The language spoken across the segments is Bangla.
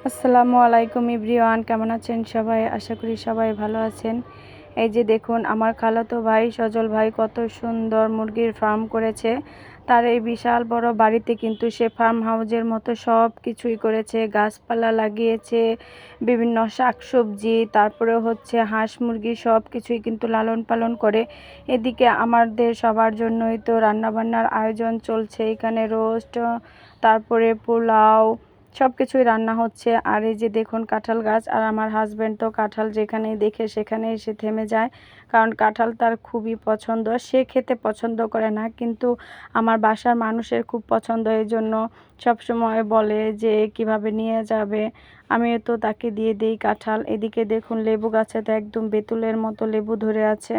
আসসালামু আলাইকুম এভরিওয়ান, কেমন আছেন সবাই? আশা করি সবাই ভালো আছেন। এই যে দেখুন, আমার খালাতো ভাই সজল ভাই কত সুন্দর মুরগির ফার্ম করেছে। তার এই বিশাল বড় বাড়িতে কিন্তু সে ফার্ম হাউসের মতো সব কিছুই করেছে। গাছপালা লাগিয়েছে, বিভিন্ন শাকসবজি, তারপরে হচ্ছে হাঁস মুরগি সব কিছুই কিন্তু লালন পালন করে। এদিকে আমাদের সবার জন্যই তো রান্নাবান্নার আয়োজন চলছে। এখানে রোস্ট, তারপরে পোলাও, সব কিছুই রান্না হচ্ছে। আর এই যে দেখুন কাঁঠাল গাছ, আর আমার হাজব্যান্ড তো কাঁঠাল যেখানেই দেখে সেখানে এসে থেমে যায়, কারণ কাঁঠাল তার খুবই পছন্দ। সে খেতে পছন্দ করে না, কিন্তু আমার বাসার মানুষের খুব পছন্দ, এই জন্য সবসময় বলে যে কিভাবে নিয়ে যাবে। আমিও তো তাকে দিয়ে দিই কাঁঠাল। এদিকে দেখুন লেবু গাছে তো একদম বেতুলের মতো লেবু ধরে আছে।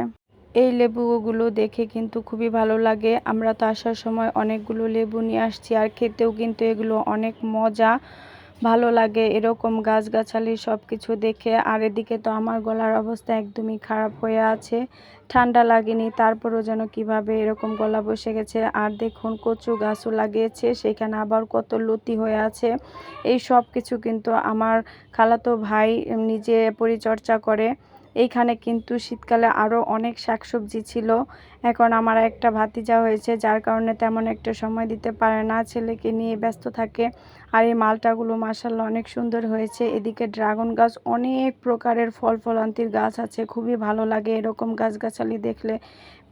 এই লেবুগুলো দেখে কিন্তু খুবই ভালো লাগে। আমরা তো আসার সময় অনেকগুলো লেবু নিয়ে আসছি, আর খেতেও কিন্তু এগুলো অনেক মজা, ভালো লাগে এরকম গাছগাছালি সব কিছু দেখে। আর এদিকে তো আমার গলার অবস্থা একদমই খারাপ হয়ে আছে, ঠান্ডা লাগেনি, তারপরও যেন কিভাবে এরকম গলা বসে গেছে। আর দেখুন কচু গাছও লাগিয়েছে, সেখানে আবার কত লতি হয়ে আছে। এই সব কিছু কিন্তু আমার খালাতো ভাই নিজে পরিচর্যা করে। এইখানে কিন্তু শীতকালে আরও অনেক শাকসবজি ছিল। এখন আমার একটা ভাতিজা হয়েছে, যার কারণে তেমন একটা সময় দিতে পারে না, ছেলেকে নিয়ে ব্যস্ত থাকে। আর এই মালটাগুলো মাশাআল্লাহ অনেক সুন্দর হয়েছে। এদিকে ড্রাগন গাছ, অনেক প্রকারের ফলফলান্তির গাছ আছে। খুবই ভালো লাগে এরকম গাছগাছালি দেখলে।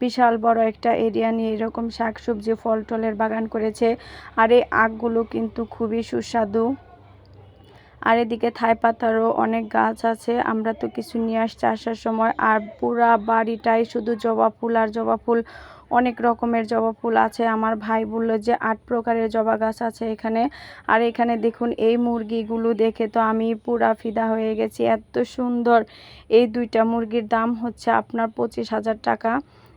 বিশাল বড় একটা এরিয়া নিয়ে এরকম শাকসবজি ফল টলের বাগান করেছে। আর এই আখগুলো কিন্তু খুবই সুস্বাদু। আর এদিকে থাই পাতারও অনেক গাছ আছে, আমরা তো কিছু নিয়ে আসছি আসার সময়। আর পুরা বাড়িটাই শুধু জবা ফুল আর জবা ফুল, অনেক রকমের জবা ফুল আছে। আমার ভাই বলল যে 8 প্রকারের জবা গাছ আছে এখানে। আর এখানে দেখুন এই মুরগিগুলো দেখে তো আমি পুরা ফিদা হয়ে গেছি, এত সুন্দর। এই 2টা মুরগির দাম হচ্ছে আপনার 25,000 টাকা।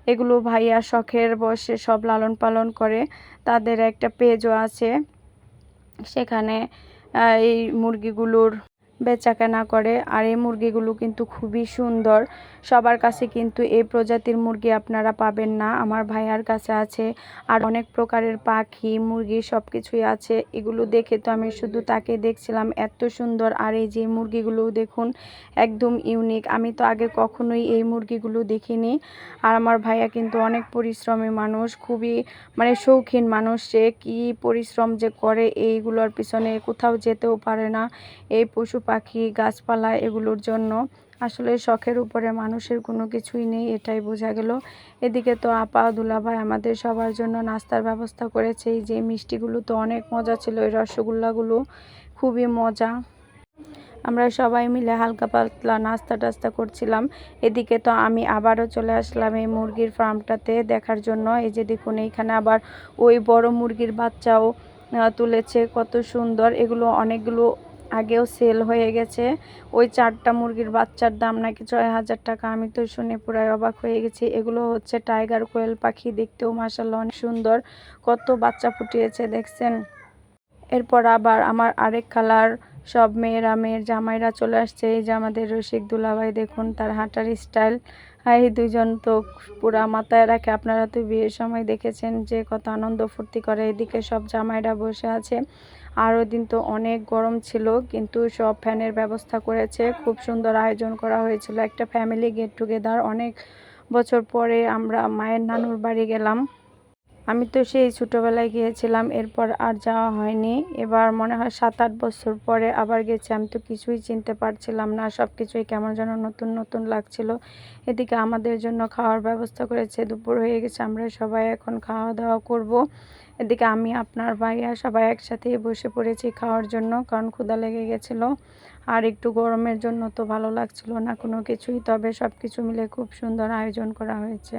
এগুলো ভাইয়া শখের বশে সব লালন পালন করে। তাদের একটা পেজও আছে, সেখানে এই মুরগিগুলোর বেচাকেনা করে। আর এই মুরগিগুলো কিন্তু খুবই সুন্দর। সবার কাছে কিন্তু এই প্রজাতির মুরগি আপনারা পাবেন না, আমার ভাইয়ার কাছে আছে। আর অনেক প্রকারের পাখি, মুরগি সব কিছুই আছে। এগুলো দেখে তো আমি শুধু তাকে দেখছিলাম, এত সুন্দর। আর এই যে মুরগিগুলো দেখুন, একদম ইউনিক, আমি তো আগে কখনোই এই মুরগিগুলো দেখিনি। আর আমার ভাইয়া কিন্তু অনেক পরিশ্রমী মানুষ, খুবই মানে শৌখিন মানুষ। সে কী পরিশ্রম যে করে এইগুলোর পিছনে, কোথাও যেতেও পারে না এই পশু পাখি গাছপালা এগুলোর জন্য। আসলে শখের উপরে মানুষের কোনো কিছুই নেই, এটাই বোঝা গেল। এদিকে তো আপা দুলাভাই আমাদের সবার জন্য নাস্তার ব্যবস্থা করেছে। এই যে মিষ্টিগুলো তো অনেক মজা ছিল, এই রসগোল্লাগুলো খুবই মজা। আমরা সবাই মিলে হালকা পাতলা নাস্তা টাস্তা করছিলাম। এদিকে তো আমি আবারও চলে আসলাম এই মুরগির ফার্মটাতে দেখার জন্য। এই যে দেখুন এইখানে আবার ওই বড় মুরগির বাচ্চাও তুলেছে, কত সুন্দর। এগুলো অনেকগুলো আগেও সেল হয়ে গেছে। ওই 4টা মুরগির বাচ্চার দাম নাকি 6,000 টাকা। আমি তো শুনে পুরাই অবাক হয়ে গেছি। এগুলো হচ্ছে টাইগার কোয়েল পাখি, দেখতেও মাশাআল্লাহ অনেক সুন্দর। কত বাচ্চা ফুটিয়েছে দেখছেন। এরপর আবার আমার আরেক খালার সব মেয়ের জামাইরা চলে আসছে। এই যে আমাদের রসিক দুলাভাই, দেখুন তার হাঁটার স্টাইল। এই 2জন তো পুরা মাথায় রাখে। আপনারা তো বিয়ের সময় দেখেছেন যে কত আনন্দ ফুর্তি করে। এদিকে সব জামাইরা বসে আছে। আর ওই দিন তো অনেক গরম ছিল, কিন্তু সব ফ্যানের ব্যবস্থা করেছে। খুব সুন্দর আয়োজন করা হয়েছিল, একটা ফ্যামিলি গেট টুগেদার। অনেক বছর পরে আমরা মায়ের নানুর বাড়ি গেলাম। আমি তো সেই ছোটোবেলায় গিয়েছিলাম, এরপর আর যাওয়া হয়নি। এবার মনে হয় 7-8 বছর পরে আবার গেছি। আমি তো কিছুই চিনতে পারছিলাম না, সব কিছুই কেমন যেন নতুন নতুন লাগছিল। এদিকে আমাদের জন্য খাওয়ার ব্যবস্থা করেছে, দুপুর হয়ে গেছে, আমরা সবাই এখন খাওয়া দাওয়া করব। এদিকে আমি, আপনার ভাইয়া সবাই একসাথেই বসে পড়েছি খাওয়ার জন্য, কারণ ক্ষুধা লেগে গেছিলো। আর একটু গরমের জন্য তো ভালো লাগছিল না কোনো কিছুই, তবে সব কিছু মিলে খুব সুন্দর আয়োজন করা হয়েছে।